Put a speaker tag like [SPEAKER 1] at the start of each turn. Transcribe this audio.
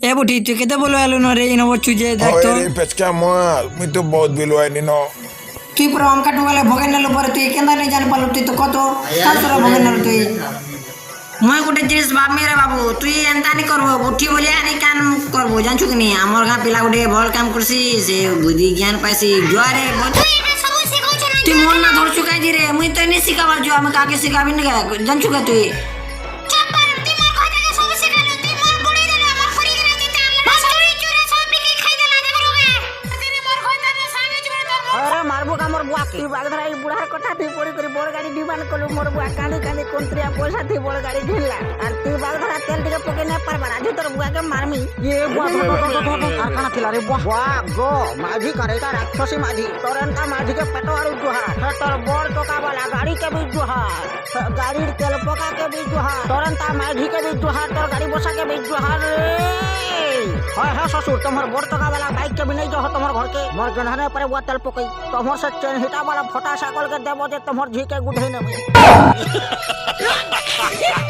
[SPEAKER 1] এ বুটি তুই কেতে বলো এলো না রে ইনো বচ্চু যে দেখ তো
[SPEAKER 2] রে পেচকা মুই তো বহুত বিলো আইনি ন
[SPEAKER 1] তুই পুরো অঙ্কা টুকালে ভোগেন নেলো পরে তুই কেন নেই জানি পারলো তুই তো কত তাছাড়া ভোগেন নেলো তুই মই গোটে জিনিস ভাবমি রে বাবু তুই এন্তা নি করবো উঠি বলে আনি কাম করবো জানছু কি নি আমার গাঁ পিলা গোটে ভাল কাম করছি সে বুদ্ধি জ্ঞান পাইছি জুয়ারে তুই মন না ধরছু কাই দি রে মুই তো নি শিখাবার জু আমি কাকে শিখাবি না জানছু কা তুই
[SPEAKER 3] মারবো আমার বুয়াকে বাগধারা এই বুড়ার কথা তুই পড়ি করে বড় গাড়ি ডিমান্ড করলু মোর বুয়া কানি কানি কোন্ত্রিয়া পয়সা তুই বড় গাড়ি ঘিনলা আর তুই বাগধারা তেল টিকে পকে না পারবা আজ তোর বুয়াকে মারমি এ বুয়া আর কানা থিলা রে বুয়া গো মাঝি করে তা রাক্ষসী মাঝি তোরনটা মাঝিকে পেটো আর দুহা তোর বড় टोका वाला गाड़ी के भी दुहा गाड़ीर तेल पका के भी दुहा তোরনটা মাঝি के भी दुहा তোর গাড়ি বসা के भी दुहा रे हाय हां ससुर तुम्हार बड़ टोका वाला बाइक के भी नहीं जो तुम्हार घर के मोर गणहने पर बुआ तेल पकई তোমার সে চেন হিটা वाला ফটা সাকল के देबो जे তোমার झी के गुढे ने